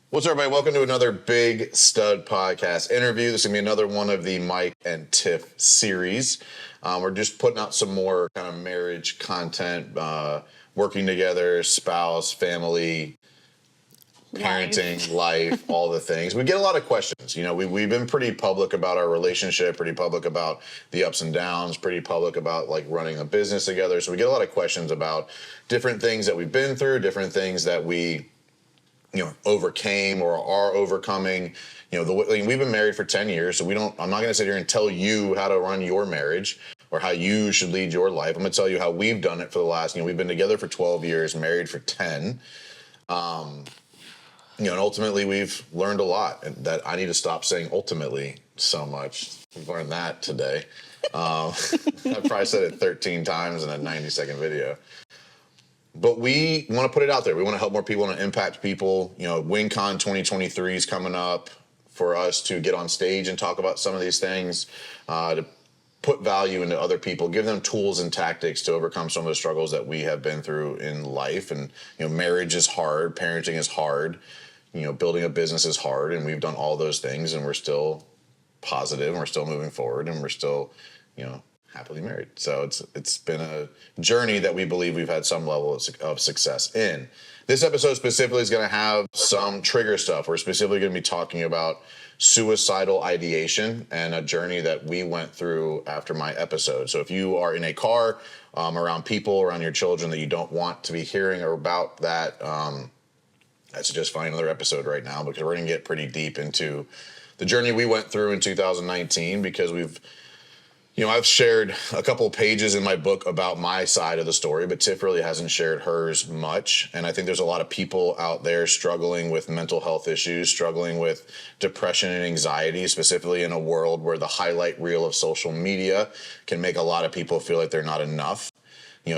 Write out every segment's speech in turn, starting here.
What's up, everybody? Welcome to another Big Stud Podcast interview. This is going to be another one of the Mike and Tiff series. We're just putting out some more kind of marriage content, working together, spouse, family, parenting, life, all the things. We get a lot of questions. You know, we've been pretty public about our relationship, pretty public about the ups and downs, pretty public about like running a business together. So we get a lot of questions about different things that we've been through, different things that we overcame or are overcoming. We've been married for 10 years, so I'm not going to sit here and tell you how to run your marriage or how you should lead your life. I'm going to tell you how we've done it for the last, we've been together for 12 years, married for 10. And ultimately we've learned a lot, and that I need to stop saying ultimately so much. We've learned that today. I've probably said it 13 times in a 90-second video. But we want to put it out there. We want to help more people and impact people. WinCon 2023 is coming up for us to get on stage and talk about some of these things, to put value into other people, give them tools and tactics to overcome some of the struggles that we have been through in life. And, marriage is hard, parenting is hard, building a business is hard, and we've done all those things, and we're still positive, and we're still moving forward, and we're still, happily married. So it's been a journey that we believe we've had some level of success in. This episode specifically is going to have some trigger stuff. We're specifically going to be talking about suicidal ideation and a journey that we went through after my episode. So if you are in a car, around people, around your children that you don't want to be hearing or about that, I suggest find another episode right now, because we're going to get pretty deep into the journey we went through in 2019, because I've shared a couple of pages in my book about my side of the story, but Tiff really hasn't shared hers much. And I think there's a lot of people out there struggling with mental health issues, struggling with depression and anxiety, specifically in a world where the highlight reel of social media can make a lot of people feel like they're not enough.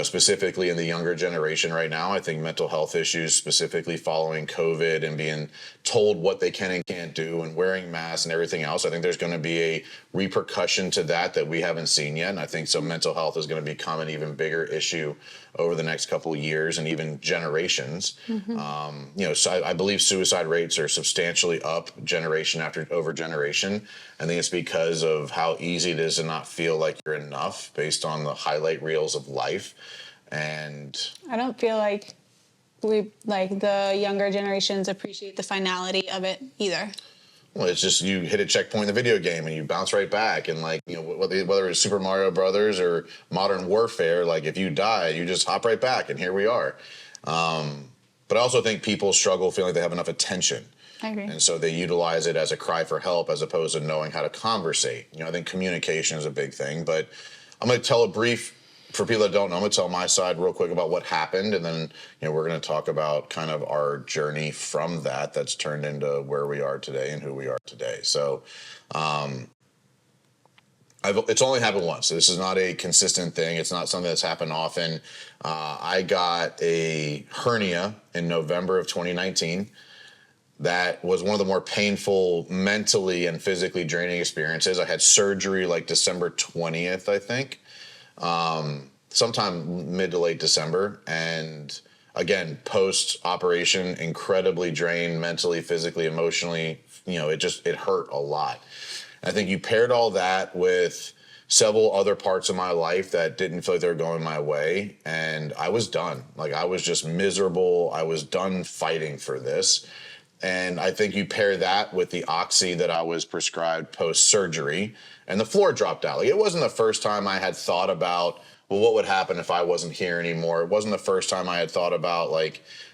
Specifically in the younger generation right now, I think mental health issues, specifically following COVID and being told what they can and can't do and wearing masks and everything else, I think there's going to be a repercussion to that we haven't seen yet. And I think so mental health is going to become an even bigger issue over the next couple of years and even generations. Mm-hmm. So I believe suicide rates are substantially up generation over generation. I think it's because of how easy it is to not feel like you're enough based on the highlight reels of life. And I don't feel like the younger generations appreciate the finality of it either. Well, it's just you hit a checkpoint in the video game and you bounce right back. And whether it's Super Mario Brothers or Modern Warfare, if you die, you just hop right back, and here we are. But I also think people struggle feeling like they have enough attention. I agree. And so they utilize it as a cry for help as opposed to knowing how to conversate. I think communication is a big thing. But I'm going to tell for people that don't know, I'm going to tell my side real quick about what happened. And then, we're going to talk about kind of our journey from that's turned into where we are today and who we are today. So it's only happened once. So this is not a consistent thing. It's not something that's happened often. I got a hernia in November of 2019. That was one of the more painful mentally and physically draining experiences. I had surgery December 20th, I think. Sometime mid to late December. And again, post-operation, incredibly drained mentally, physically, emotionally. It hurt a lot. I think you paired all that with several other parts of my life that didn't feel like they were going my way. And I was done. I was just miserable. I was done fighting for this. And I think you pair that with the oxy that I was prescribed post-surgery, and the floor dropped out. It wasn't the first time I had thought about, well, what would happen if I wasn't here anymore? It wasn't the first time I had thought about,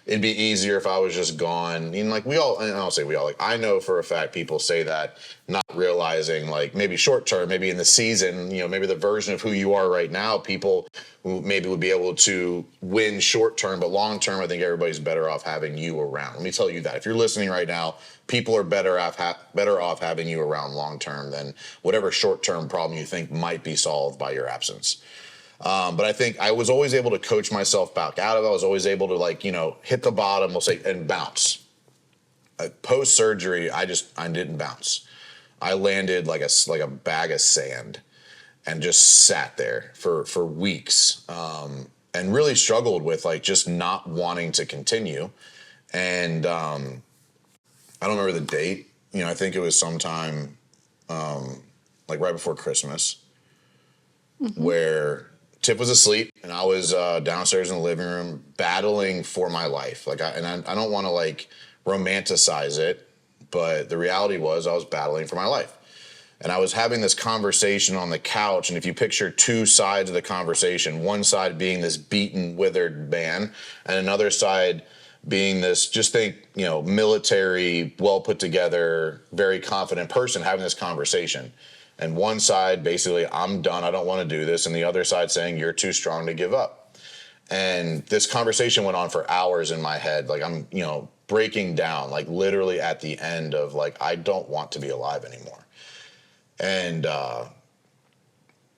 it'd be easier if I was just gone. And I'll say we all, I know for a fact people say that, not realizing, maybe short term, maybe in the season, maybe the version of who you are right now, people who maybe would be able to win short term, but long term, I think everybody's better off having you around. Let me tell you that. If you're listening right now, people are better off having you around long term than whatever short term problem you think might be solved by your absence. But I think I was always able to coach myself back out of it. I was always able to hit the bottom, we'll say, and bounce. Post surgery, I didn't bounce. I landed like a bag of sand and just sat there for weeks, and really struggled with just not wanting to continue. And I don't remember the date. I think it was sometime like right before Christmas, where Tiff was asleep and I was downstairs in the living room battling for my life. Like, I don't want to like romanticize it, but the reality was I was battling for my life. And I was having this conversation on the couch, and if you picture two sides of the conversation, one side being this beaten, withered man, and another side being this, just think, military, well put together, very confident person having this conversation. And one side basically, I'm done, I don't want to do this, and the other side saying, you're too strong to give up. And this conversation went on for hours in my head. Like, I'm, breaking down, like literally at the end of like, I don't want to be alive anymore. And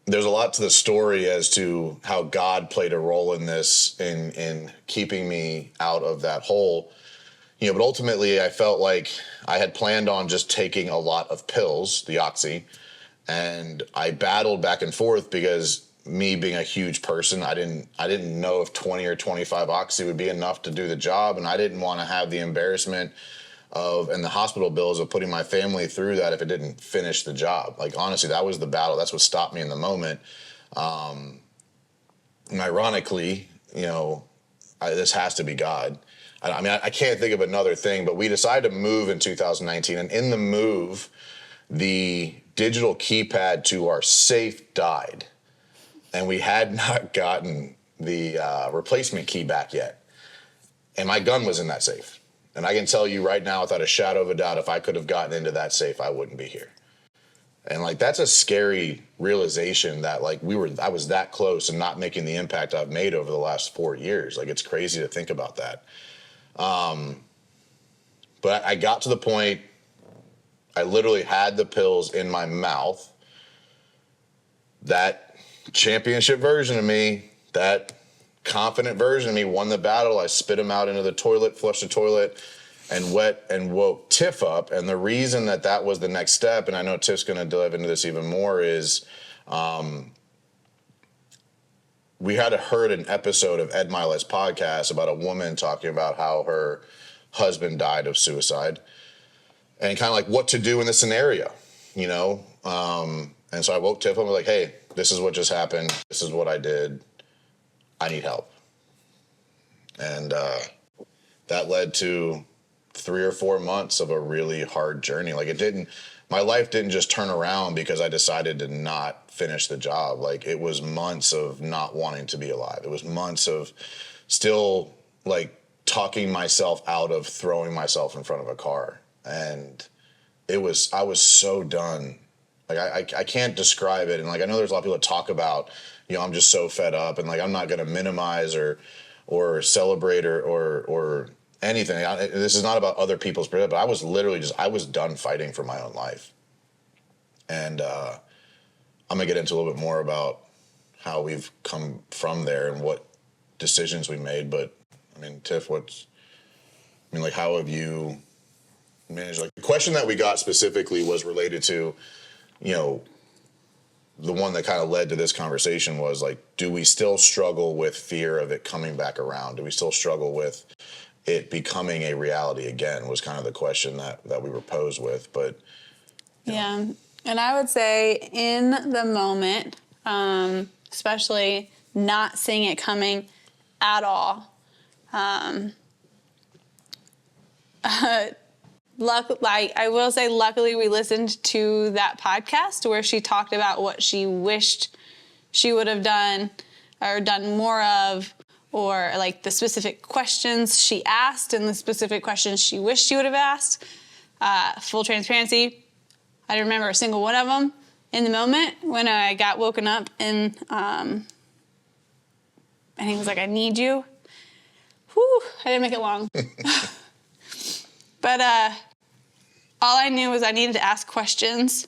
there's a lot to the story as to how God played a role in this, in keeping me out of that hole. But ultimately I felt like I had planned on just taking a lot of pills, the Oxy, and I battled back and forth because me being a huge person, I didn't know if 20 or 25 Oxy would be enough to do the job, and I didn't want to have the embarrassment and the hospital bills of putting my family through that if it didn't finish the job. Like, honestly, that was the battle. That's what stopped me in the moment. And ironically, this has to be God. I can't think of another thing, but we decided to move in 2019. And in the move, the digital keypad to our safe died. And we had not gotten the replacement key back yet. And my gun was in that safe. And I can tell you right now, without a shadow of a doubt, if I could have gotten into that safe, I wouldn't be here. And like, that's a scary realization that like I was that close and not making the impact I've made over the last 4 years. Like, it's crazy to think about that. But I got to the point, I literally had the pills in my mouth. That championship version of me, that confident version of me won the battle. I spit them out into the toilet, flushed the toilet, and woke Tiff up. And the reason that was the next step, and I know Tiff's going to dive into this even more, is we had heard an episode of Ed Milet's podcast about a woman talking about how her husband died of suicide and kind of like what to do in this scenario, and so I woke Tiff up and was like, hey, this is what just happened. This is what I did. I need help. And that led to 3 or 4 months of a really hard journey. Like, my life didn't just turn around because I decided to not finish the job. Like, it was months of not wanting to be alive. It was months of still like talking myself out of throwing myself in front of a car. And I was so done. Like, I can't describe it. And like, I know there's a lot of people that talk about, I'm just so fed up, and like, I'm not going to minimize or celebrate or anything. This is not about other people's, but I was literally I was done fighting for my own life. And I'm going to get into a little bit more about how we've come from there and what decisions we made. But I mean, Tiff, how have you managed? Like, the question that we got specifically was related to, the one that kind of led to this conversation was like, do we still struggle with fear of it coming back around? Do we still struggle with it becoming a reality again, was kind of the question that we were posed with. But yeah. And I would say in the moment, especially not seeing it coming at all, I will say, luckily we listened to that podcast where she talked about what she wished she would have done or done more of, or like the specific questions she asked and the specific questions she wished she would have asked. Full transparency, I didn't remember a single one of them in the moment when I got woken up, and he was like, I need you. Whew, I didn't make it long. But all I knew was I needed to ask questions.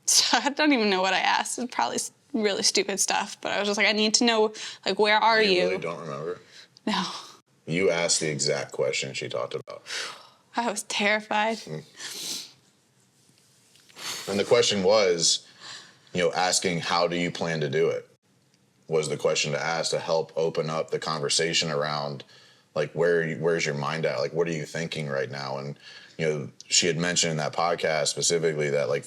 So I don't even know what I asked. It's probably really stupid stuff. But I was just like, I need to know, like, where are you? You really don't remember? No. You asked the exact question she talked about. I was terrified. And the question was, asking, how do you plan to do it? Was the question to ask to help open up the conversation around, like where's your mind at? Like, what are you thinking right now? And, she had mentioned in that podcast specifically that, like,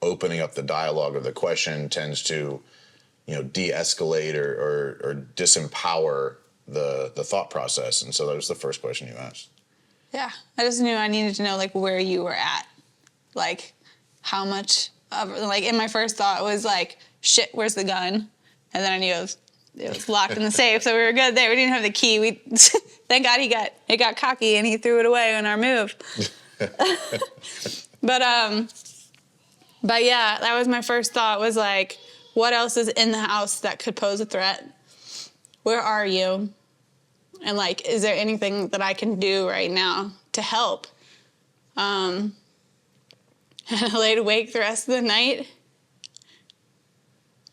opening up the dialogue of the question tends to, de-escalate or disempower the thought process. And so that was the first question you asked. Yeah. I just knew I needed to know, like, where you were at. Like, how much of, like, in my first thought was like, shit, where's the gun? And then I knew it was locked in the safe, so we were good there. We didn't have the key. Thank God it got cocky and he threw it away on our move. But yeah, that was my first thought, was like, what else is in the house that could pose a threat? Where are you? And, like, is there anything that I can do right now to help? And I laid awake the rest of the night.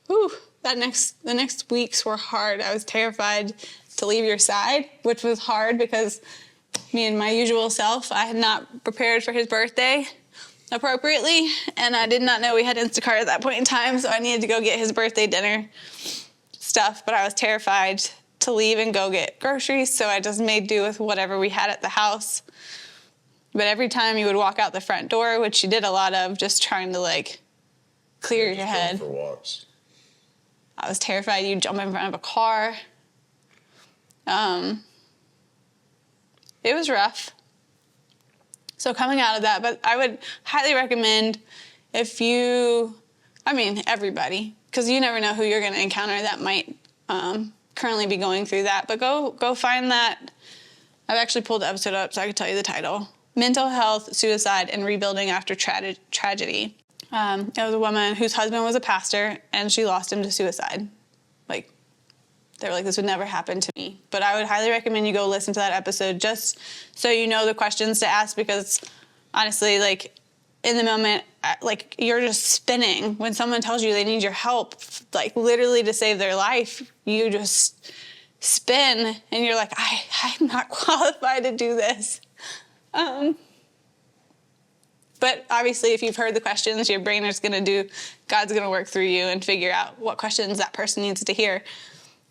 Whew, the next weeks were hard. I was terrified to leave your side, which was hard because me and my usual self, I had not prepared for his birthday appropriately, and I did not know we had Instacart at that point in time, so I needed to go get his birthday dinner stuff, but I was terrified to leave and go get groceries, so I just made do with whatever we had at the house. But every time you would walk out the front door, which you did a lot of, just trying to, like, clear your head. For walks. I was terrified you'd jump in front of a car. It was rough. So coming out of that, but I would highly recommend everybody, because you never know who you're going to encounter that might currently be going through that. But go find that. I've actually pulled the episode up so I can tell you the title. Mental Health, Suicide, and Rebuilding After Tragedy. It was a woman whose husband was a pastor, and she lost him to suicide. Like, they were like, this would never happen to me. But I would highly recommend you go listen to that episode just so you know the questions to ask, because honestly, like, in the moment, like, you're just spinning. When someone tells you they need your help, like, literally to save their life, you just spin, and you're like, I'm not qualified to do this. But obviously, if you've heard the questions, your brain is going to God's going to work through you and figure out what questions that person needs to hear.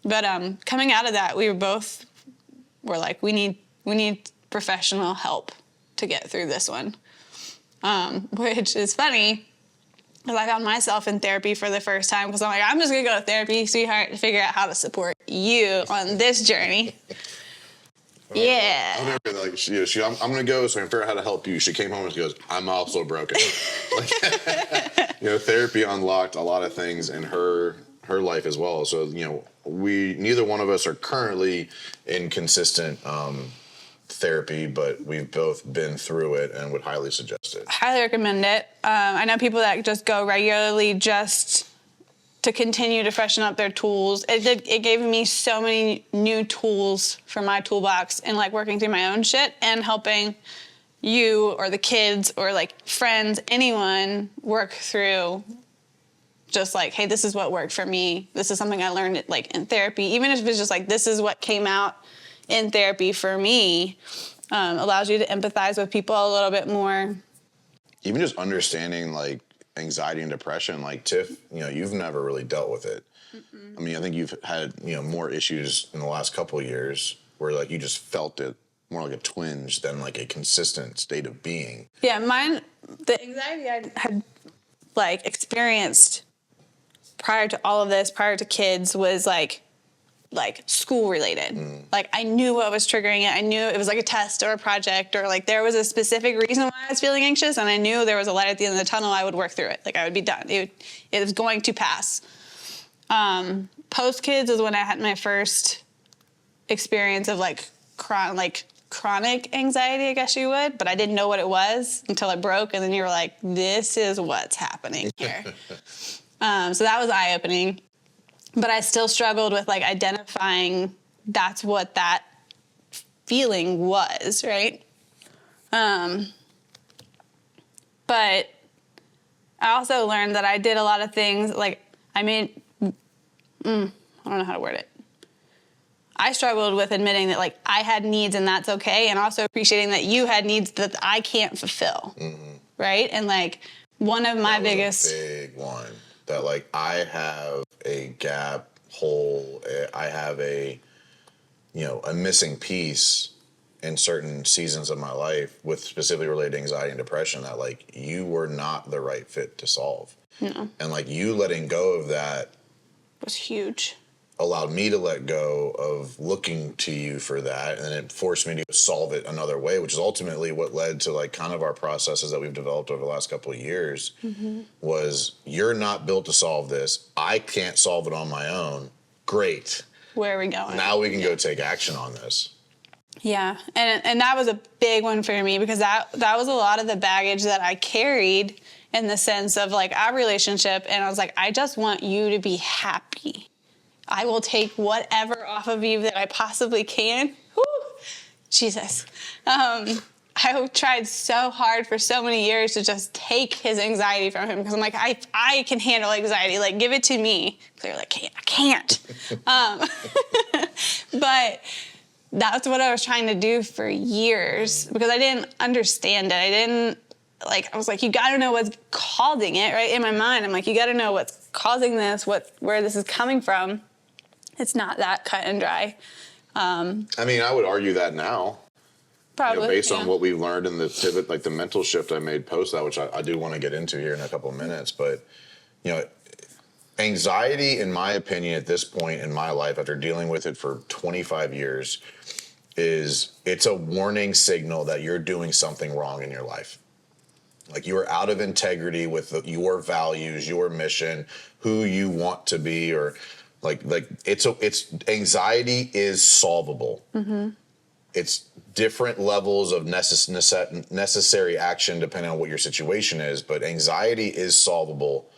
But coming out of that, we were like, we need professional help to get through this one. Which is funny, because I found myself in therapy for the first time, because I'm like, I'm just going to go to therapy, sweetheart, to figure out how to support you on this journey. Yeah. I'll never like I'm gonna go so I can figure out how to help you. She came home and she goes, I'm also broken. Like, therapy unlocked a lot of things in her life as well. So, neither one of us are currently in consistent therapy, but we've both been through it and would highly suggest it. Highly recommend it. I know people that just go regularly just to continue to freshen up their tools. It gave me so many new tools for my toolbox, and, like, working through my own shit and helping you or the kids or, like, friends, anyone work through just, like, hey, this is what worked for me. This is something I learned, like, in therapy. Even if it's just like, this is what came out in therapy for me, allows you to empathize with people a little bit more. Even just understanding, like, anxiety and depression, like, Tiff, you've never really dealt with it. Mm-mm. I mean, I think you've had, more issues in the last couple of years where, like, you just felt it more like a twinge than, like, a consistent state of being. Yeah, the anxiety I had, like, experienced prior to all of this, prior to kids, was like school related. Like, I knew what was triggering it. I knew it was like a test or a project, or, like, there was a specific reason why I was feeling anxious, and I knew there was a light at the end of the tunnel. I would work through it. Like, I would be done. It was going to pass. Post kids is when I had my first experience of, like, chronic anxiety, I guess you would, but I didn't know what it was until it broke, and then you were like, this is what's happening here. So that was eye-opening. But I still struggled with, like, identifying that's what that feeling was, right? But I also learned that I did a lot of things, like, I don't know how to word it. I struggled with admitting that, like, I had needs and that's okay, and also appreciating that you had needs that I can't fulfill, right? And, like, one of my biggest... a big one. That, like, I have a gap hole, I have a, a missing piece in certain seasons of my life with specifically related to anxiety and depression that like you were not the right fit to solve. No. And like you letting go of that was huge. Allowed me to let go of looking to you for that, and it forced me to solve it another way, which is ultimately what led to like kind of our processes that we've developed over the last couple of years. Was you're not built to solve this. I can't solve it on my own. Great. Where are we going? Now we can go take action on this. Yeah, and that was a big one for me because that was a lot of the baggage that I carried in the sense of like our relationship, and I was like, I just want you to be happy. I will take whatever off of you that I possibly can. Whew, Jesus. I tried so hard for so many years to just take his anxiety from him because I'm like, I can handle anxiety. Like, give it to me. Clearly, I can't. But that's what I was trying to do for years because I didn't understand it. I was like, you got to know what's causing it, right? In my mind, I'm like, you got to know what's causing this, where this is coming from. It's not that cut and dry. I mean, I would argue that now. Probably. Based on what we've learned in the pivot, like the mental shift I made post that, which I do want to get into here in a couple of minutes. But, anxiety, in my opinion, at this point in my life, after dealing with it for 25 years, it's a warning signal that you're doing something wrong in your life. Like you are out of integrity with your values, your mission, who you want to be, or like it's anxiety is solvable. Mm-hmm. It's different levels of necessary action depending on what your situation is, but anxiety is solvable.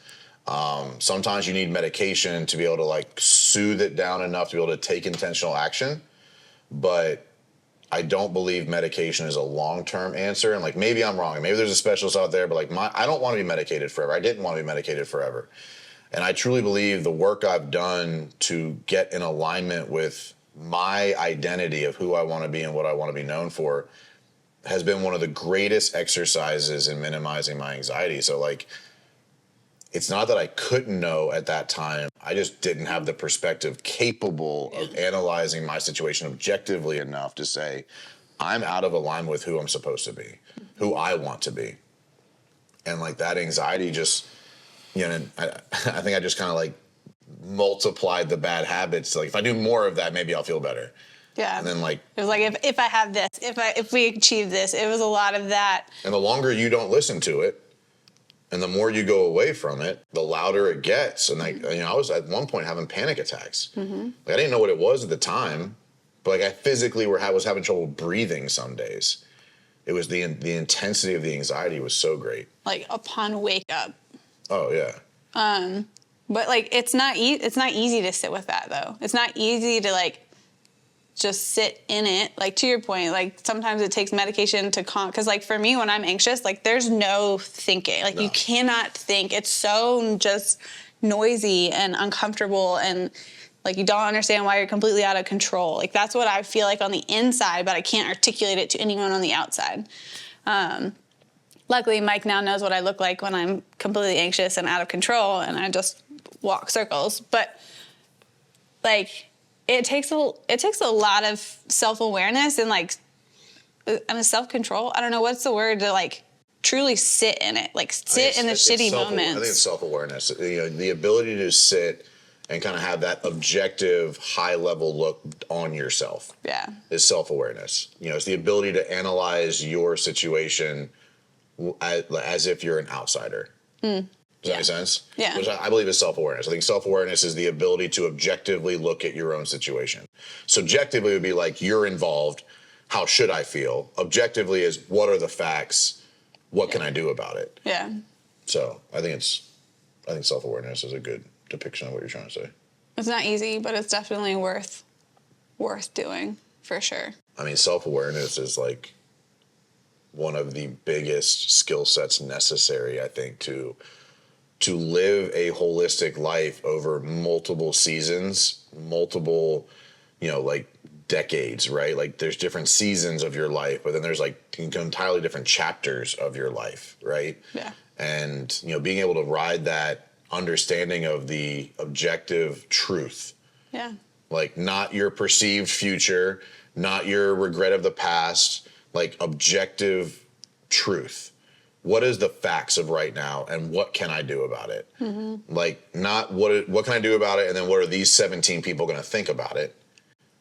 Sometimes you need medication to be able to like soothe it down enough to be able to take intentional action, but I don't believe medication is a long-term answer. And like, maybe I'm wrong. Maybe there's a specialist out there, but like I don't want to be medicated forever. I didn't want to be medicated forever. And I truly believe the work I've done to get in alignment with my identity of who I want to be and what I want to be known for has been one of the greatest exercises in minimizing my anxiety. So like, it's not that I couldn't know at that time. I just didn't have the perspective capable of analyzing my situation objectively enough to say, I'm out of alignment with who I'm supposed to be, who I want to be. And like that anxiety just, I think I just kind of like multiplied the bad habits. Like if I do more of that, maybe I'll feel better. Yeah. And then like, it was like, if I have this, if we achieve this, it was a lot of that. And the longer you don't listen to it, and the more you go away from it, the louder it gets. And like, I was at one point having panic attacks. Mm-hmm. Like I didn't know what it was at the time, but like I physically was having trouble breathing some days. It was the intensity of the anxiety was so great. Like upon wake up. Oh yeah. But like it's not easy to sit with that though. It's not easy to like just sit in it. Like to your point, like sometimes it takes medication to calm. Because like for me, when I'm anxious, like there's no thinking. Like you cannot think. It's so just noisy and uncomfortable, and like you don't understand why you're completely out of control. Like that's what I feel like on the inside, but I can't articulate it to anyone on the outside. Luckily, Mike now knows what I look like when I'm completely anxious and out of control, and I just walk circles. But like. It takes a lot of self-awareness and like and self-control. I don't know what's the word to like truly sit in it, like sit in the shitty moments. I think it's self-awareness. The ability to sit and kind of have that objective, high-level look on yourself. Yeah, is self-awareness. It's the ability to analyze your situation as if you're an outsider. Does that make sense? Yeah. Which I believe is self-awareness. I think self-awareness is the ability to objectively look at your own situation. Subjectively would be like, you're involved. How should I feel? Objectively is, what are the facts? What can I do about it? Yeah. So I think self-awareness is a good depiction of what you're trying to say. It's not easy, but it's definitely worth doing for sure. I mean, self-awareness is like one of the biggest skill sets necessary, I think, to live a holistic life over multiple seasons, multiple, like decades, right? Like there's different seasons of your life, but then there's like entirely different chapters of your life, right? Yeah. And, being able to ride that understanding of the objective truth. Yeah. Like, not your perceived future, not your regret of the past, like objective truth. What is the facts of right now, and what can I do about it? Like, not what can I do about it, and then what are these 17 people going to think about it?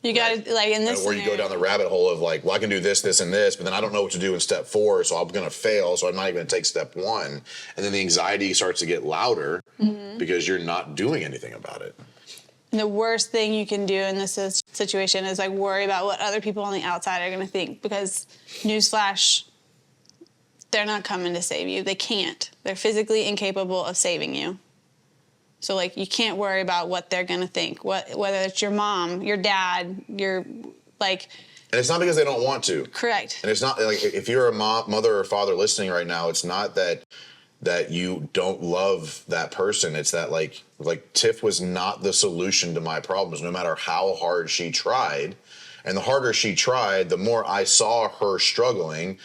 You got to, like, in this Or you go down the rabbit hole of like, well, I can do this, this, and this, but then I don't know what to do in step 4, so I'm going to fail, so I'm not even going to take step 1. And then the anxiety starts to get louder because you're not doing anything about it. And the worst thing you can do in this situation is like worry about what other people on the outside are going to think, because newsflash, they're not coming to save you. They can't. They're physically incapable of saving you. So, like, you can't worry about what they're going to think, whether it's your mom, your dad, your, like... And it's not because they don't want to. Correct. And it's not, like, if you're a mother or father listening right now, it's not that you don't love that person. It's that, like Tiff was not the solution to my problems, no matter how hard she tried. And the harder she tried, the more I saw her struggling.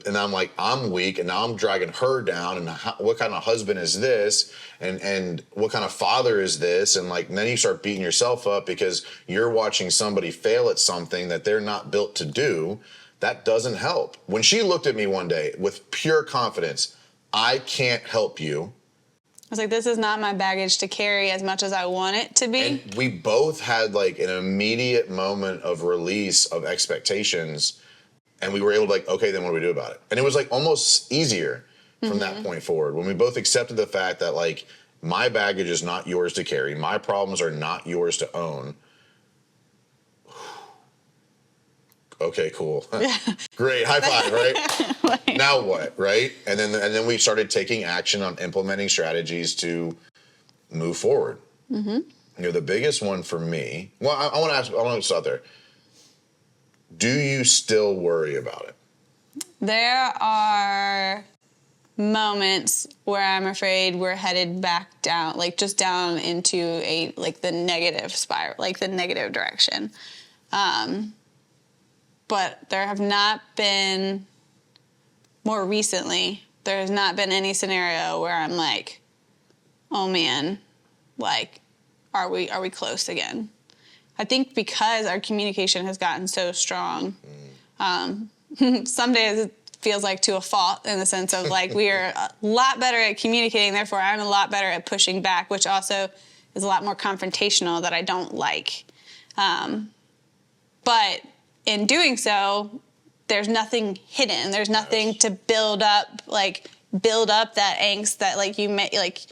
And I'm like, I'm weak, and now I'm dragging her down. And what kind of husband is this? And what kind of father is this? And like, and then you start beating yourself up because you're watching somebody fail at something that they're not built to do. That doesn't help. When she looked at me one day with pure confidence, I can't help you. I was like, this is not my baggage to carry as much as I want it to be. And we both had like an immediate moment of release of expectations. And we were able to like, okay, then what do we do about it? And it was like almost easier from that point forward, when we both accepted the fact that like, my baggage is not yours to carry. My problems are not yours to own. Okay, cool. Great. High five, right? Like, now what, right? And then we started taking action on implementing strategies to move forward. You know, the biggest one for me, well, I want to start there. Do you still worry about it? there are moments where I'm afraid we're headed back down, like just down into a, like the negative spiral, like the negative direction. But there have not been, more recently, there has not been any scenario where I'm like, oh man, like, are we close again? I think because our communication has gotten so strong, some days it feels like to a fault, in the sense of like, we are a lot better at communicating, therefore I'm a lot better at pushing back, which also is a lot more confrontational, that I don't like. But in doing so, there's nothing hidden. There's nothing to build up that angst that like you may, like,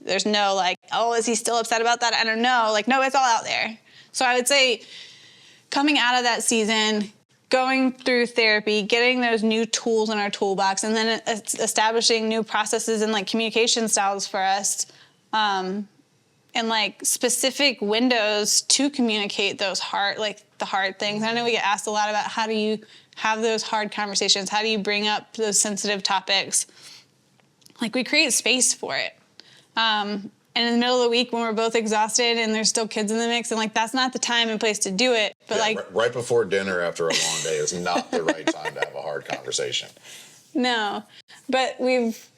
there's no like, oh, is he still upset about that? I don't know. Like, no, it's all out there. So I would say coming out of that season, going through therapy, getting those new tools in our toolbox, and then establishing new processes and like communication styles for us, and like specific windows to communicate those the hard things. I know we get asked a lot about how do you have those hard conversations? How do you bring up those sensitive topics? Like, we create space for it. And in the middle of the week when we're both exhausted and there's still kids in the mix, and like, that's not the time and place to do it. But yeah, right before dinner after a long day is not the right time to have a hard conversation. No, but we've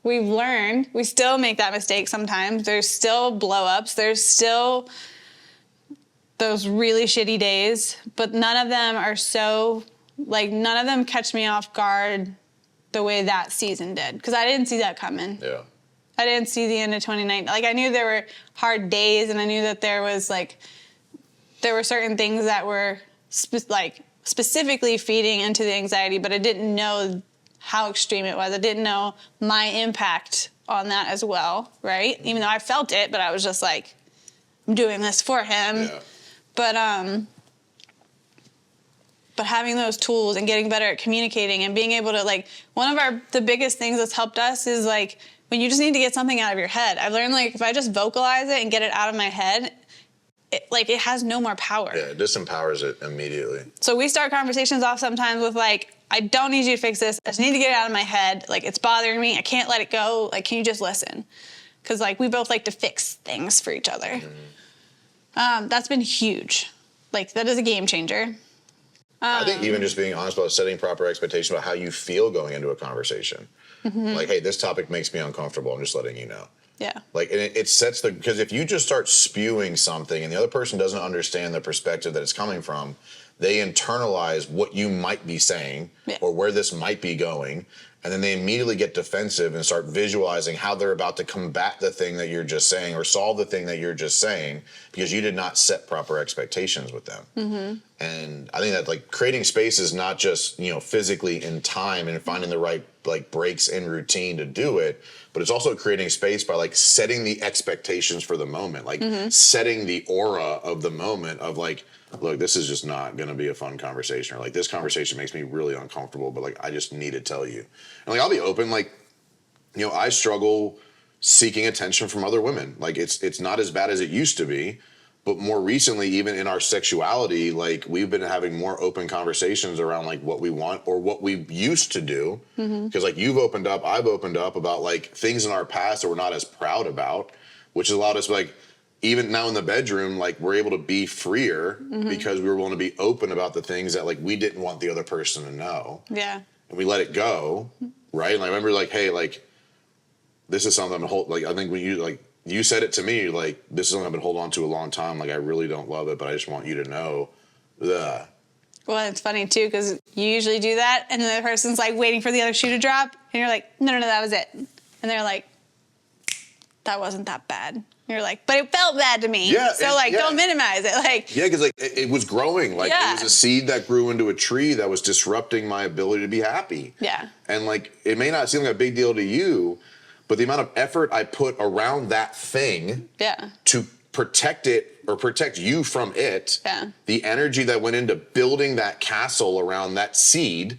learned. We still make that mistake sometimes. There's still blow-ups. There's still those really shitty days, but none of them are so, like, none of them catch me off guard the way that season did, because I didn't see that coming. Yeah. I didn't see the end of 2019. Like, I knew there were hard days, and I knew that there were certain things that were specifically feeding into the anxiety, but I didn't know how extreme it was. I didn't know my impact on that as well, right? Even though I felt it, but I was just like, I'm doing this for him. Yeah. But having those tools and getting better at communicating and being able to, like, one of the biggest things that's helped us is like, when you just need to get something out of your head. I've learned, like, if I just vocalize it and get it out of my head, it has no more power. Yeah, it disempowers it immediately. So we start conversations off sometimes with like, I don't need you to fix this. I just need to get it out of my head. Like, it's bothering me. I can't let it go. Like, can you just listen? Because, like, we both like to fix things for each other. Mm-hmm. That's been huge. Like, that is a game changer. I think even just being honest about setting proper expectations about how you feel going into a conversation. Mm-hmm. Like, hey, this topic makes me uncomfortable. I'm just letting you know. Yeah. Like, and it sets because if you just start spewing something and the other person doesn't understand the perspective that it's coming from, they internalize what you might be saying or where this might be going. And then they immediately get defensive and start visualizing how they're about to combat the thing that you're just saying or solve the thing that you're just saying because you did not set proper expectations with them. And I think that like creating space is not just, physically in time and finding the right like breaks in routine to do it, but it's also creating space by like setting the expectations for the moment, like setting the aura of the moment of like, look, this is just not going to be a fun conversation, or like this conversation makes me really uncomfortable, but like I just need to tell you. And like I'll be open, like, I struggle seeking attention from other women. Like it's not as bad as it used to be, but more recently, even in our sexuality, like we've been having more open conversations around like what we want or what we used to do. Because like you've opened up, I've opened up about like things in our past that we're not as proud about, which has allowed us like, even now in the bedroom, like we're able to be freer because we were willing to be open about the things that like we didn't want the other person to know. Yeah. And we let it go, right? And I remember like, hey, like this is something I'm like I think when you said it to me, like this is something I've been holding on to a long time. Like I really don't love it, but I just want you to know. Ugh. Well, it's funny too because you usually do that, and then the person's like waiting for the other shoe to drop, and you're like, no, that was it, and they're like, that wasn't that bad. You're like, but it felt bad to me. Yeah. So don't minimize it. Like, yeah, because like it was growing. Like it was a seed that grew into a tree that was disrupting my ability to be happy. Yeah. And like it may not seem like a big deal to you, but the amount of effort I put around that thing to protect it or protect you from it, the energy that went into building that castle around that seed.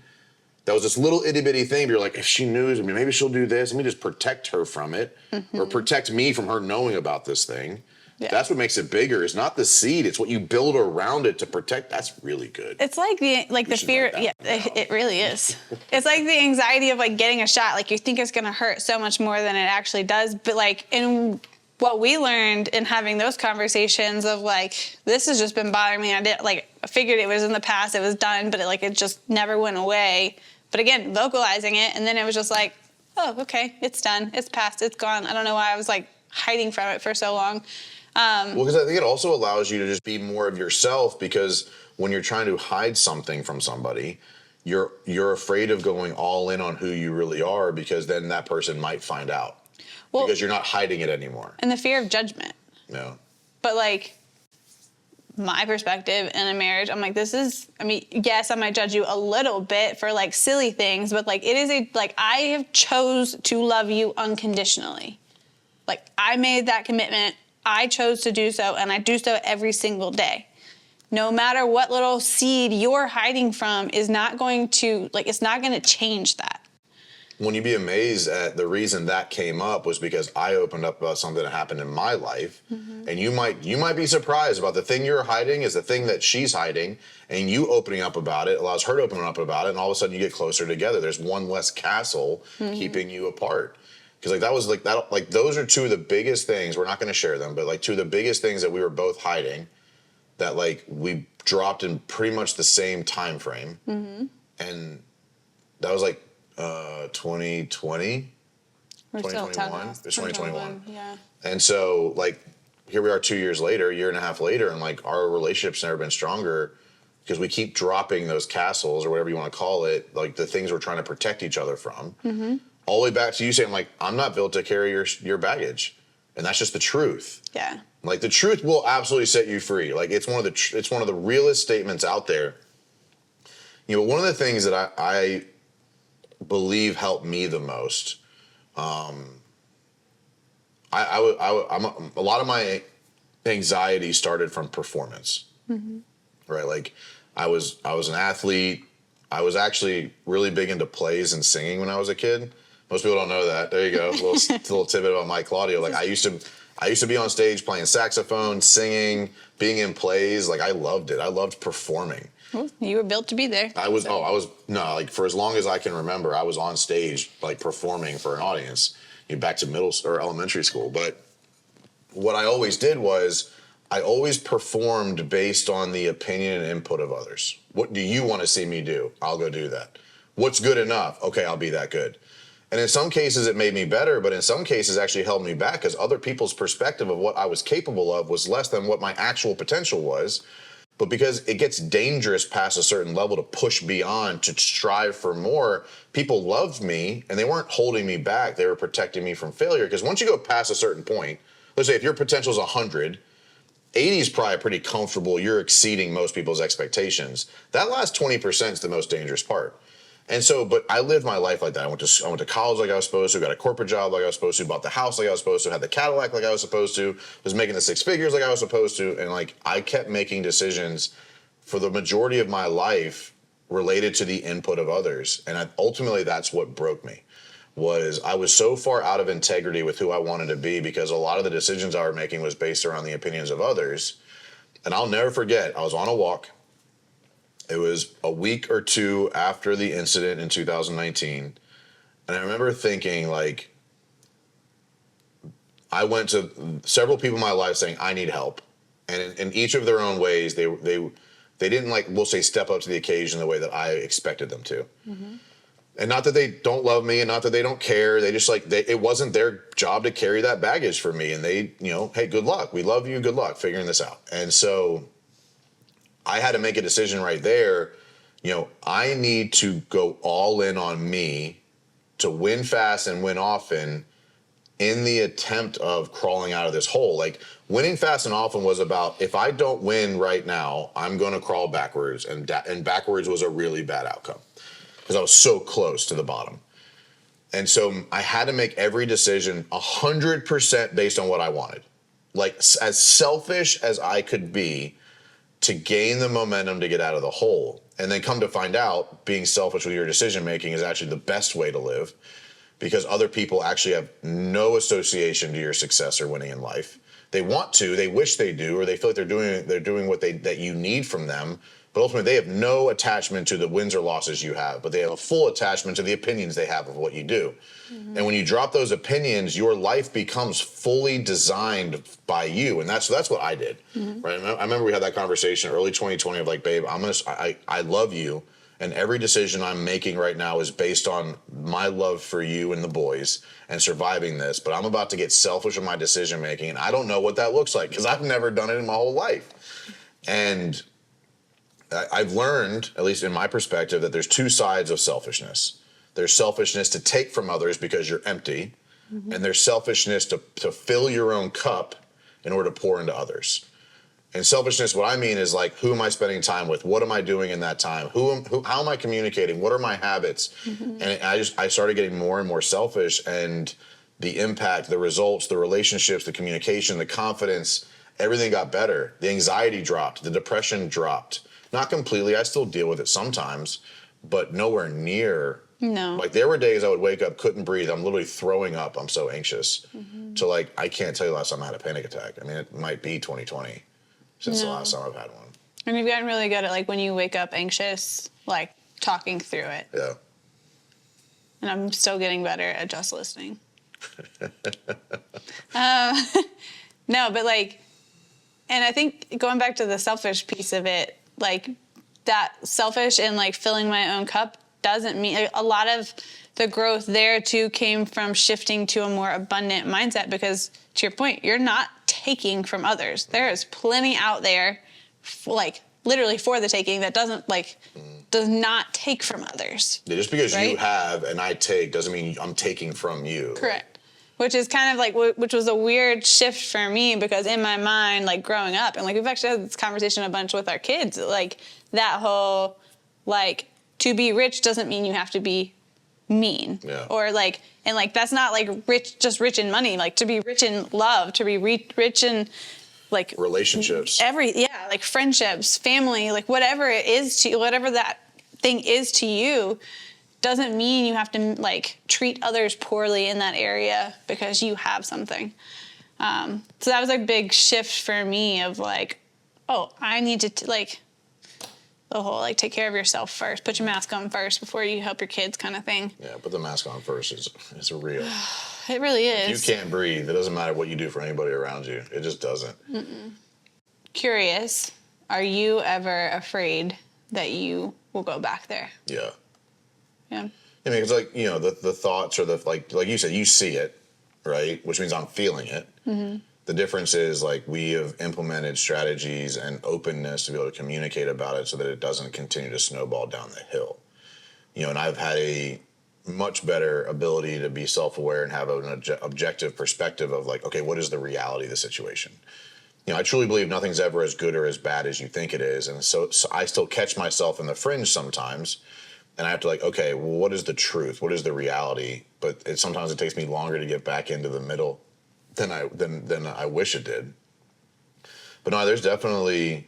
That was this little itty bitty thing. You're like, if she knew, maybe she'll do this. Let me just protect her from it, or protect me from her knowing about this thing. Yeah. That's what makes it bigger. It's not the seed; it's what you build around it to protect. That's really good. It's like the fear. Yeah, it really is. It's like the anxiety of like getting a shot. Like you think it's gonna hurt so much more than it actually does. But like in what we learned in having those conversations of like, this has just been bothering me. I figured it was in the past. It was done, but it just never went away. But again, vocalizing it, and then it was just like, oh, okay, it's done, it's past, it's gone. I don't know why I was like hiding from it for so long. Well, because I think it also allows you to just be more of yourself, because when you're trying to hide something from somebody, you're afraid of going all in on who you really are, because then that person might find out. Well, because you're not hiding it anymore. And the fear of judgment. No. But like, my perspective in a marriage, I'm like, yes, I might judge you a little bit for like silly things, but like it is I have chose to love you unconditionally. Like I made that commitment. I chose to do so, and I do so every single day. No matter what little seed you're hiding from is not going to, it's not going to change that. When you'd be amazed at the reason that came up was because I opened up about something that happened in my life. And you might be surprised about the thing you're hiding is the thing that she's hiding, and you opening up about it allows her to open up about it, and all of a sudden you get closer together. There's one less castle keeping you apart. Because those are two of the biggest things. We're not going to share them, but like two of the biggest things that we were both hiding that like we dropped in pretty much the same time frame. And that was like 2020, 2021. It's 2021. Yeah. And so like here we are 2 years later, a year and a half later, and like our relationship's never been stronger because we keep dropping those castles or whatever you want to call it, like the things we're trying to protect each other from. All the way back to you saying like, I'm not built to carry your baggage. And that's just the truth. Yeah. Like the truth will absolutely set you free. Like it's one of the realest statements out there. One of the things that I believe helped me the most. A lot of my anxiety started from performance, right? Like I was an athlete. I was actually really big into plays and singing when I was a kid. Most people don't know that. There you go. Little tidbit about Mike Claudio. Like I used to be on stage playing saxophone, singing, being in plays. Like I loved it. I loved performing. Well, you were built to be there. For as long as I can remember, I was on stage, like performing for an audience, back to middle or elementary school. But what I always did was I always performed based on the opinion and input of others. What do you want to see me do? I'll go do that. What's good enough? Okay, I'll be that good. And in some cases, it made me better, but in some cases, actually held me back because other people's perspective of what I was capable of was less than what my actual potential was. But because it gets dangerous past a certain level to push beyond, to strive for more, people loved me and they weren't holding me back. They were protecting me from failure. Because once you go past a certain point, let's say if your potential is 100, 80 is probably pretty comfortable. You're exceeding most people's expectations. That last 20% is the most dangerous part. And so, but I lived my life like that. I went to college like I was supposed to, got a corporate job like I was supposed to, bought the house like I was supposed to, had the Cadillac like I was supposed to, was making the 6 figures like I was supposed to. And like, I kept making decisions for the majority of my life related to the input of others. And ultimately that's what broke me, was I was so far out of integrity with who I wanted to be because a lot of the decisions I was making was based around the opinions of others. And I'll never forget, I was on a walk. It was a week or two after the incident in 2019. And I remember thinking, like, I went to several people in my life saying, I need help. And in each of their own ways, they didn't, like, we'll say, step up to the occasion the way that I expected them to. Mm-hmm. And not that they don't love me and not that they don't care. They just, like, it wasn't their job to carry that baggage for me. And they, hey, good luck. We love you. Good luck figuring this out. And so I had to make a decision right there. I need to go all in on me to win fast and win often in the attempt of crawling out of this hole. Like, winning fast and often was about, if I don't win right now, I'm going to crawl backwards. And backwards was a really bad outcome because I was so close to the bottom. And so I had to make every decision 100% based on what I wanted. Like, as selfish as I could be, to gain the momentum to get out of the hole. And then come to find out, being selfish with your decision making is actually the best way to live, because other people actually have no association to your success or winning in life. They want to, they wish they do, or they feel like they're doing what that you need from them. But ultimately, they have no attachment to the wins or losses you have, but they have a full attachment to the opinions they have of what you do. Mm-hmm. And when you drop those opinions, your life becomes fully designed by you. And that's what I did. Mm-hmm. Right? I remember we had that conversation early 2020 of like, babe, I love you. And every decision I'm making right now is based on my love for you and the boys and surviving this. But I'm about to get selfish in my decision making. And I don't know what that looks like because I've never done it in my whole life. And I've learned, at least in my perspective, that there's two sides of selfishness. There's selfishness to take from others because you're empty, mm-hmm. and there's selfishness to fill your own cup in order to pour into others. And selfishness, what I mean is like, who am I spending time with? What am I doing in that time? How am I communicating? What are my habits? Mm-hmm. And I started getting more and more selfish, and the impact, the results, the relationships, the communication, the confidence, everything got better. The anxiety dropped. The depression dropped. Not completely. I still deal with it sometimes, but nowhere near. No. Like, there were days I would wake up, couldn't breathe. I'm literally throwing up. I'm so anxious. Mm-hmm. To like, I can't tell you last time I had a panic attack. I mean, it might be 2020 since the last time I've had one. And you've gotten really good at, like, when you wake up anxious, like, talking through it. Yeah. And I'm still getting better at just listening. No, but like, and I think going back to the selfish piece of it, like, that selfish and like filling my own cup doesn't mean, like, a lot of the growth there too came from shifting to a more abundant mindset, because to your point, you're not taking from others. There is plenty out there, like, literally for the taking, that doesn't, like, does not take from others. Yeah, just because you have and I take doesn't mean I'm taking from you. Correct. Which is kind of like, which was a weird shift for me, because in my mind, like, growing up, and like, we've actually had this conversation a bunch with our kids, like, that whole, like, to be rich doesn't mean you have to be mean. Yeah. Or like, and like, that's not like rich, just rich in money, like, to be rich in love, to be rich in, like, relationships, like friendships, family, like, whatever it is to you, whatever that thing is to you, doesn't mean you have to, like, treat others poorly in that area because you have something. So that was a big shift for me of like, oh, I need to, like, the whole, like, take care of yourself first, put your mask on first before you help your kids kind of thing. Yeah, put the mask on first is real. It really is. If you can't breathe, it doesn't matter what you do for anybody around you. It just doesn't. Mm-mm. Curious, are you ever afraid that you will go back there? Yeah. Yeah. I mean, it's like, the thoughts or like you said, you see it, right? Which means I'm feeling it. Mm-hmm. The difference is like we have implemented strategies and openness to be able to communicate about it so that it doesn't continue to snowball down the hill. And I've had a much better ability to be self-aware and have an objective perspective of like, okay, what is the reality of the situation? I truly believe nothing's ever as good or as bad as you think it is. And so I still catch myself in the fringe sometimes. And I have to like, okay, well, what is the truth? What is the reality? But sometimes it takes me longer to get back into the middle than I wish it did. But no, there's definitely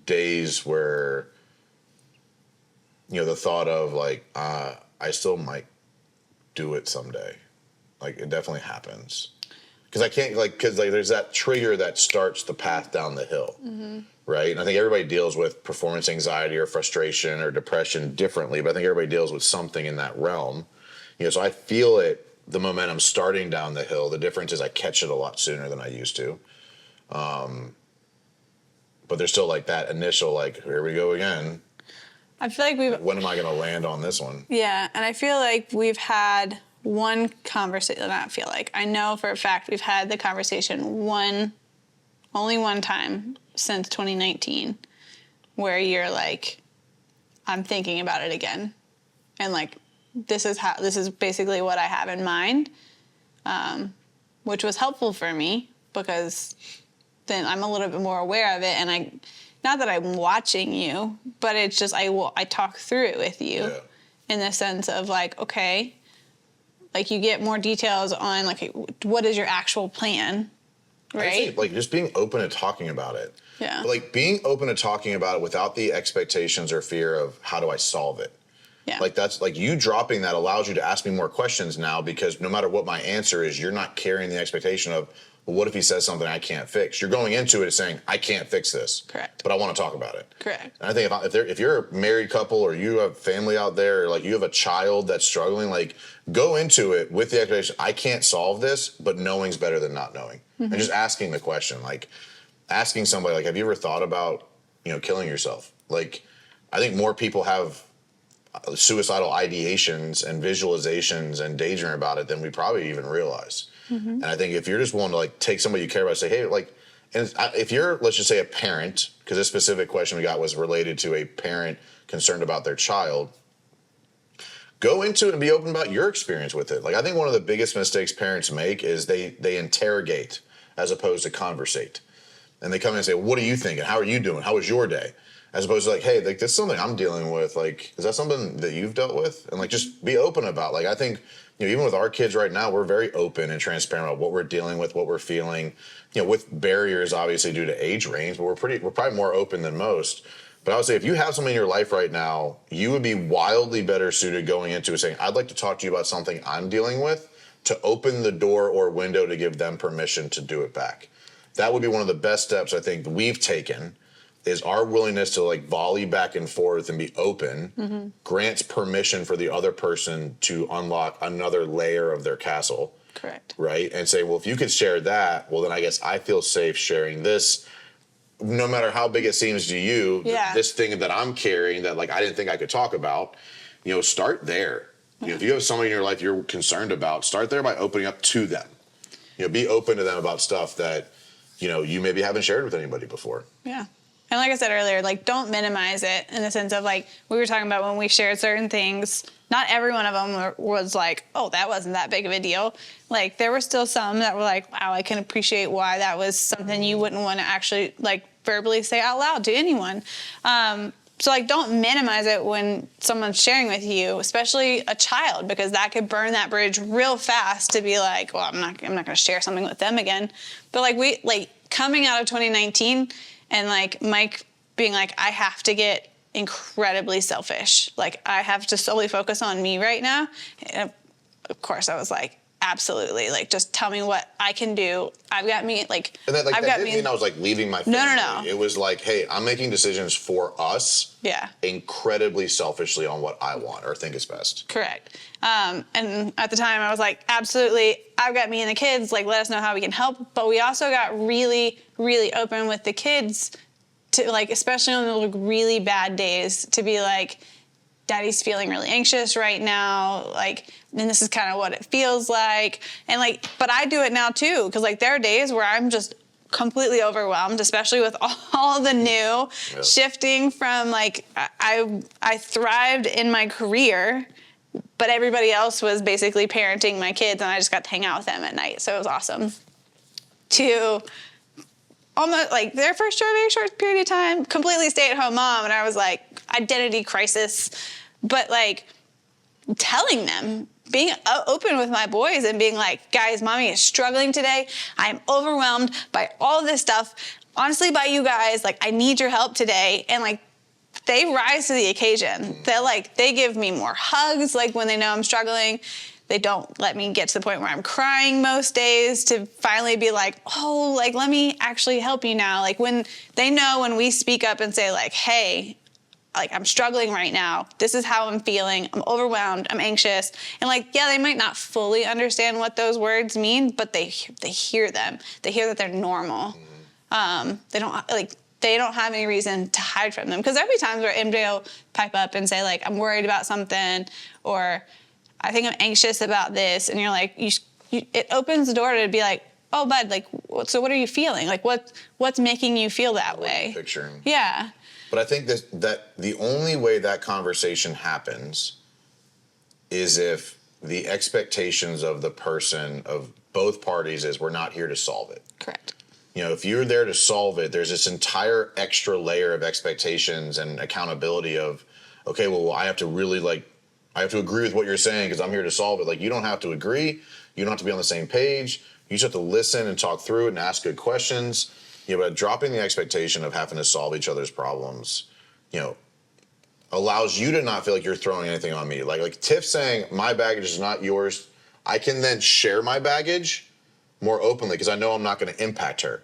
days where, the thought of like, I still might do it someday. Like it definitely happens. Because I can't because there's that trigger that starts the path down the hill. Mm-hmm. Right. And I think everybody deals with performance anxiety or frustration or depression differently, but I think everybody deals with something in that realm. So I feel it, the momentum starting down the hill. The difference is I catch it a lot sooner than I used to. But there's still like that initial, like, here we go again. I feel like when am I going to land on this one? Yeah. And I feel like we've had one conversation, I know for a fact we've had the conversation only one time since 2019 where you're like, I'm thinking about it again. And like, this is basically what I have in mind, which was helpful for me because then I'm a little bit more aware of it. And not that I'm watching you, but it's just, I talk through it with you in the sense of like, okay, like you get more details on like, what is your actual plan, right? Like just being open to talking about it. Yeah. But like being open to talking about it without the expectations or fear of how do I solve it. Yeah. Like that's like you dropping that allows you to ask me more questions now because no matter what my answer is, you're not carrying the expectation of, well, what if he says something I can't fix? You're going into it saying, I can't fix this. Correct. But I want to talk about it. Correct. And I think if you're a married couple or you have family out there or like you have a child that's struggling, like go into it with the expectation, I can't solve this, but knowing's better than not knowing. Mm-hmm. And just asking the question, like asking somebody, like, have you ever thought about, killing yourself? Like, I think more people have suicidal ideations and visualizations and daydream about it than we probably even realize. Mm-hmm. And I think if you're just willing to like take somebody you care about and say, hey, like, and if you're, let's just say a parent, because this specific question we got was related to a parent concerned about their child, go into it and be open about your experience with it. Like, I think one of the biggest mistakes parents make is they interrogate as opposed to conversate. And they come in and say, what are you thinking? How are you doing? How was your day? As opposed to like, hey, like, that's something I'm dealing with. Like, is that something that you've dealt with? And like, just be open about. Like, I think, even with our kids right now, we're very open and transparent about what we're dealing with, what we're feeling, with barriers obviously due to age range, but we're probably more open than most. But I would say if you have something in your life right now, you would be wildly better suited going into it saying, I'd like to talk to you about something I'm dealing with, to open the door or window to give them permission to do it back. That would be one of the best steps I think we've taken, is our willingness to like volley back and forth and be open grants permission for the other person to unlock another layer of their castle. Correct. Right? And say, well, if you could share that, well, then I guess I feel safe sharing this. No matter how big it seems to you, this thing that I'm carrying that like I didn't think I could talk about, start there. If you have somebody in your life you're concerned about, start there by opening up to them. Be open to them about stuff that, you maybe haven't shared with anybody before. Yeah. And like I said earlier, like, don't minimize it in the sense of, like, we were talking about when we shared certain things, not every one of them was like, oh, that wasn't that big of a deal. Like, there were still some that were like, wow, I can appreciate why that was something you wouldn't want to actually, like, verbally say out loud to anyone. So, like, don't minimize it when someone's sharing with you, especially a child, because that could burn that bridge real fast to be like, well, I'm not going to share something with them again. But, like, coming out of 2019... and, like, Mike being like, I have to get incredibly selfish. Like, I have to solely focus on me right now. And of course, I was like, absolutely. Like, just tell me what I can do. I've got me, like... And that, like, that didn't mean I was, like, leaving my family. No. It was like, hey, I'm making decisions for us. Yeah. Incredibly selfishly on what I want or think is best. Correct. And at the time, I was like, absolutely, I've got me and the kids. Like, let us know how we can help. But we also got really, really open with the kids to, like, especially on the like, really bad days, to be like, Daddy's feeling really anxious right now, like, and this is kind of what it feels like. And like, but I do it now too, because like there are days where I'm just completely overwhelmed, especially with all the new shifting from like, I thrived in my career, but everybody else was basically parenting my kids and I just got to hang out with them at night. So it was awesome. To almost like their first very short period of time, completely stay-at-home mom, and I was like, identity crisis, but like telling them, being open with my boys and being like, guys, mommy is struggling today. I'm overwhelmed by all of this stuff. Honestly, by you guys, like I need your help today. And like, they rise to the occasion. They give me more hugs, like when they know I'm struggling. They don't let me get to the point where I'm crying most days to finally be like, oh, like, let me actually help you now. Like when they know when we speak up and say like, hey, like I'm struggling right now. This is how I'm feeling. I'm overwhelmed. I'm anxious. And like, yeah, they might not fully understand what those words mean, but they hear them. They hear that they're normal. They don't have any reason to hide from them. Because there'll be times where MJ will pipe up and say like, I'm worried about something, or I think I'm anxious about this. And you're like, it opens the door to be like, oh, bud, like, so what are you feeling? Like what's making you feel that way? Picturing. Yeah. But I think that the only way that conversation happens is if the expectations of the person, of both parties, is we're not here to solve it. Correct. You know, if you're there to solve it, there's this entire extra layer of expectations and accountability of, okay, well, I have to really I have to agree with what you're saying because I'm here to solve it. Like, you don't have to agree. You don't have to be on the same page. You just have to listen and talk through it and ask good questions. You know, but dropping the expectation of having to solve each other's problems, you know, allows you to not feel like you're throwing anything on me. Like Tiff saying, my baggage is not yours. I can then share my baggage more openly because I know I'm not going to impact her.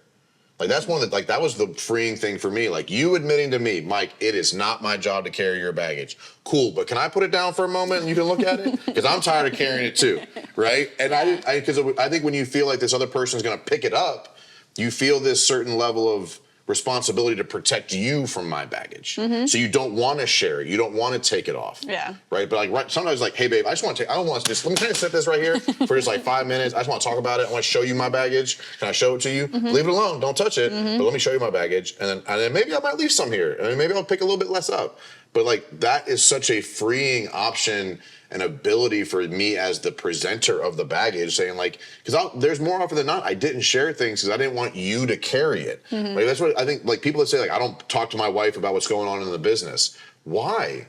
Like, that's one of the, like, that was the freeing thing for me. Like, you admitting to me, Mike, it is not my job to carry your baggage. Cool, but can I put it down for a moment and you can look at it? Because I'm tired of carrying it too, right? And I think when you feel like this other person's going to pick it up, you feel this certain level of responsibility to protect you from my baggage. Mm-hmm. So you don't want to share it. You don't want to take it off. Yeah. Right? But sometimes like, hey babe, I don't want to just, let me kind of set this right here for just like 5 minutes. I just want to talk about it. I want to show you my baggage. Can I show it to you? Mm-hmm. Leave it alone. Don't touch it. Mm-hmm. But let me show you my baggage. And then maybe I might leave some here. And maybe I'll pick a little bit less up. But like, that is such a freeing option and ability for me as the presenter of the baggage, saying like, because there's more often than not, I didn't share things because I didn't want you to carry it. Mm-hmm. Like, that's what I think. Like, people that say like, I don't talk to my wife about what's going on in the business. Why?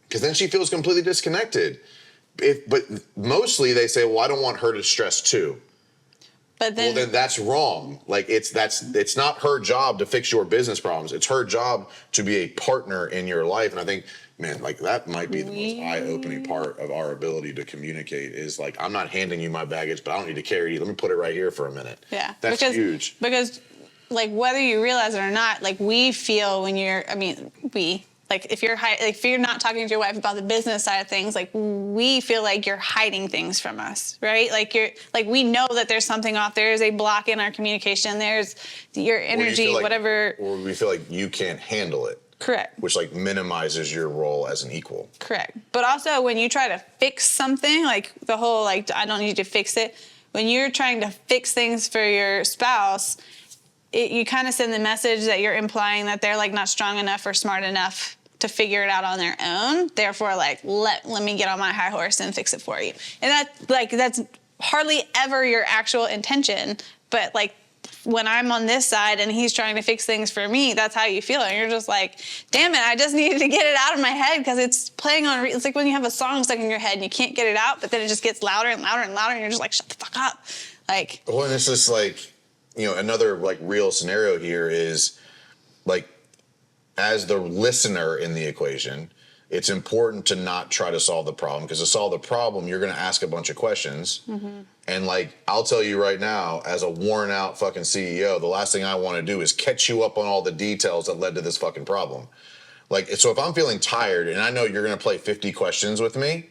Because then she feels completely disconnected. But mostly they say, well, I don't want her to stress too. But then that's wrong. Like, it's not her job to fix your business problems. It's her job to be a partner in your life. And I think, man, like, that might be the most eye-opening part of our ability to communicate is like, I'm not handing you my baggage, but I don't need to carry it. Let me put it right here for a minute. Yeah. That's huge. Because like, whether you realize it or not, like, we feel when like, if you're not talking to your wife about the business side of things, like, we feel like you're hiding things from us, right? Like, we know that there's something off. There's a block in our communication. There's your energy, whatever. Or we feel like you can't handle it. Correct. Which like minimizes your role as an equal. Correct. But also when you try to fix something, like the whole, like, I don't need to fix it. When you're trying to fix things for your spouse, you kind of send the message that you're implying that they're like not strong enough or smart enough to figure it out on their own. Therefore, like, let me get on my high horse and fix it for you. And that's hardly ever your actual intention. But like, when I'm on this side and he's trying to fix things for me, that's how you feel. And you're just like, damn it, I just needed to get it out of my head because it's playing on. It's like when you have a song stuck in your head and you can't get it out, but then it just gets louder and louder and louder, and you're just like, shut the fuck up. Like, well, and it's just like, you know, another like real scenario here is like, as the listener in the equation, it's important to not try to solve the problem, because to solve the problem, you're going to ask a bunch of questions. Mm-hmm. And like, I'll tell you right now, as a worn out fucking CEO, the last thing I want to do is catch you up on all the details that led to this fucking problem. Like, so if I'm feeling tired and I know you're going to play 50 questions with me,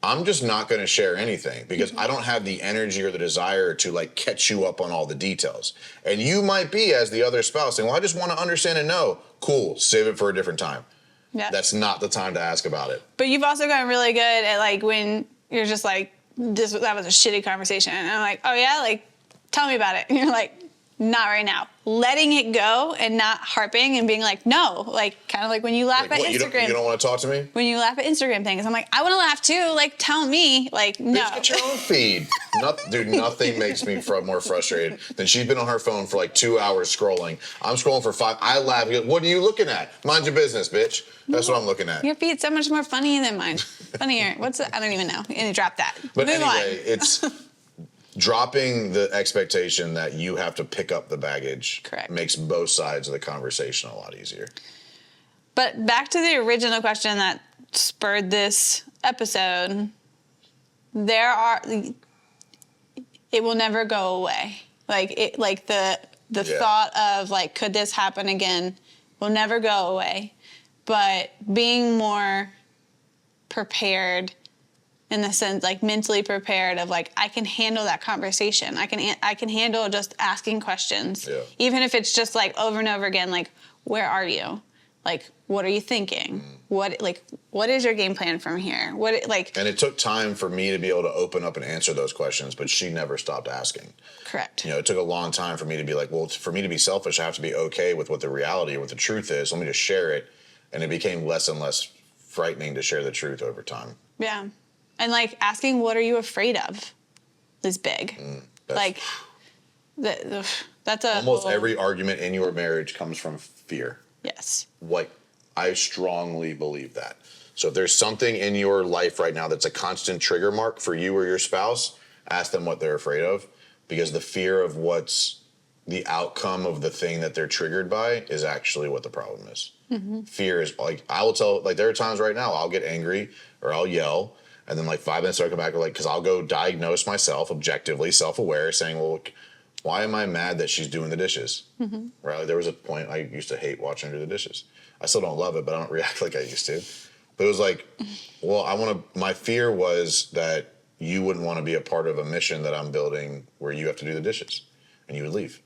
I'm just not going to share anything because mm-hmm. I don't have the energy or the desire to like catch you up on all the details. And you might be, as the other spouse, saying, well, I just want to understand and know. Cool, save it for a different time. Yeah. That's not the time to ask about it. But you've also gotten really good at like when you're just like, that was a shitty conversation. And I'm like, oh yeah, like tell me about it. And you're like, not right now. Letting it go and not harping and being like, no, like kind of like when you laugh at Instagram. You don't want to talk to me? When you laugh at Instagram things, I'm like, I want to laugh too. Like, tell me. Like, no. Bitch, get your own feed. Dude, nothing makes me more frustrated than she's been on her phone for like 2 hours scrolling. I'm scrolling for 5. I laugh. What are you looking at? Mind your business, bitch. That's what I'm looking at. Your feed's so much more funny than mine. Funnier. What's it? I don't even know. And drop that. But Move anyway, on. it's dropping the expectation that you have to pick up the baggage. Correct. Makes both sides of the conversation a lot easier. But back to the original question that spurred this episode, it will never go away. Like the thought of like, could this happen again, will never go away. But being more prepared in the sense, like mentally prepared of like, I can handle that conversation. I can handle just asking questions. Yeah. Even if it's just like over and over again, like, where are you? Like, what are you thinking? What is your game plan from here? And it took time for me to be able to open up and answer those questions, but she never stopped asking. Correct. It took a long time for me to be like, well, for me to be selfish, I have to be okay with what the reality or what the truth is. Let me just share it. And it became less and less frightening to share the truth over time. Yeah. And like asking, what are you afraid of is big. That's almost every argument in your marriage comes from fear. Yes. I strongly believe that. So if there's something in your life right now that's a constant trigger mark for you or your spouse, ask them what they're afraid of, because the fear of what's the outcome of the thing that they're triggered by is actually what the problem is. Mm-hmm. Fear is like, I will tell, like there are times right now I'll get angry or I'll yell, and then like 5 minutes later I come back, like, because I'll go diagnose myself objectively, self-aware, saying, well, why am I mad that she's doing the dishes? Mm-hmm. Right? Like, there was a point I used to hate watching her do the dishes. I still don't love it, but I don't react like I used to. But it was like, well, my fear was that you wouldn't want to be a part of a mission that I'm building where you have to do the dishes and you would leave.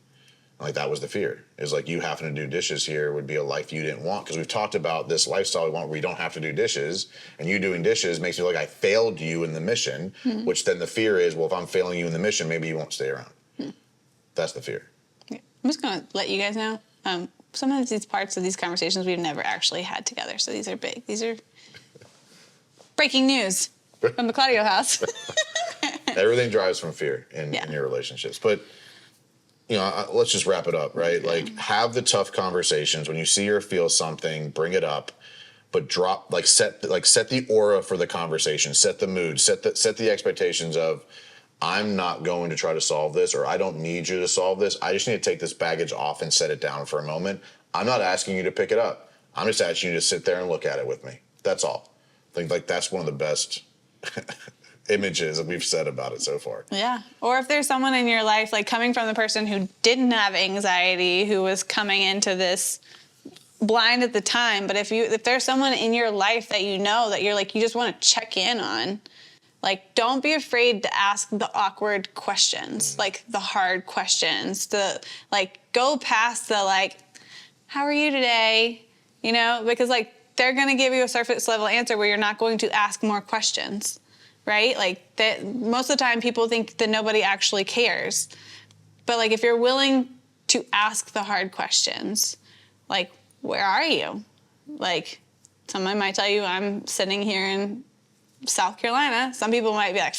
Like that was the fear. It's like you having to do dishes here would be a life you didn't want, because we've talked about this lifestyle we want where you don't have to do dishes, and you doing dishes makes me feel like I failed you in the mission, mm-hmm. which then the fear is, well, if I'm failing you in the mission, maybe you won't stay around. Mm-hmm. That's the fear. I'm just going to let you guys know. Sometimes these parts of these conversations we've never actually had together, so these are big. These are breaking news from the Claudio house. Everything drives from fear in your relationships. But, let's just wrap it up, right? Yeah. Like, have the tough conversations. When you see or feel something, bring it up. But set the aura for the conversation. Set the mood. Set the expectations of, I'm not going to try to solve this, or I don't need you to solve this. I just need to take this baggage off and set it down for a moment. I'm not asking you to pick it up. I'm just asking you to sit there and look at it with me. That's all. I think like that's one of the best images that we've said about it so far. Yeah. Or if there's someone in your life, like coming from the person who didn't have anxiety, who was coming into this blind at the time, but if there's someone in your life that that you're like, you just want to check in on, like, don't be afraid to ask the awkward questions, like the hard questions, go past the like, how are you today? Because like they're going to give you a surface level answer where you're not going to ask more questions, right? Like that most of the time people think that nobody actually cares. But like if you're willing to ask the hard questions, like, where are you? Like someone might tell you I'm sitting here in South Carolina. Some people might be like,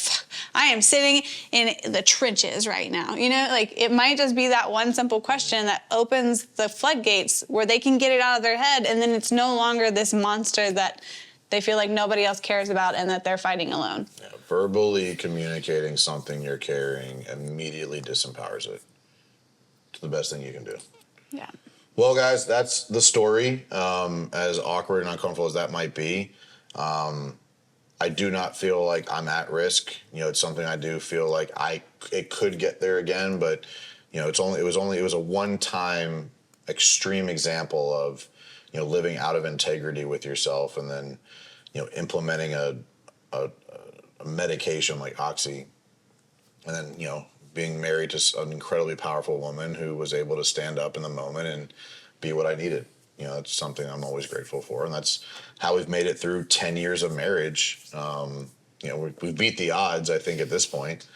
I am sitting in the trenches right now. Like it might just be that one simple question that opens the floodgates where they can get it out of their head, and then it's no longer this monster that they feel like nobody else cares about and that they're fighting alone. Yeah, verbally communicating something you're carrying immediately disempowers it. It's the best thing you can do. Yeah. Well, guys, that's the story. As awkward and uncomfortable as that might be, I do not feel like I'm at risk. It's something I do feel like it could get there again, but it was a one-time extreme example of living out of integrity with yourself, and then implementing a medication like Oxy, and then being married to an incredibly powerful woman who was able to stand up in the moment and be what I needed. that's something I'm always grateful for, and that's how we've made it through 10 years of marriage. We beat the odds, I think, at this point,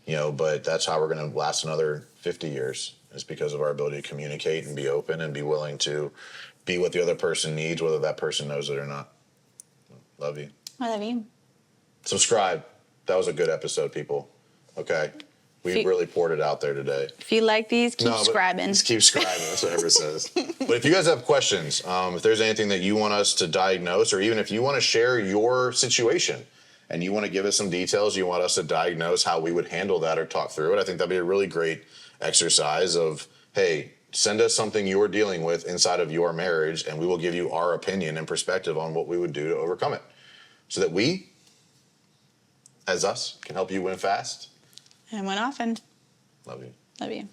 but that's how we're going to last another 50 years. It's because of our ability to communicate and be open and be willing to be what the other person needs, whether that person knows it or not. Love you. I love you. Subscribe. That was a good episode, people. Okay. We really poured it out there today. If you like these, keep scribing. Just keep scribing. That's what Ever says. But if you guys have questions, if there's anything that you want us to diagnose, or even if you want to share your situation and you want to give us some details, you want us to diagnose how we would handle that or talk through it, I think that'd be a really great exercise of, hey, send us something you're dealing with inside of your marriage, and we will give you our opinion and perspective on what we would do to overcome it, so that we, as us, can help you win fast And win often. Love you. Love you.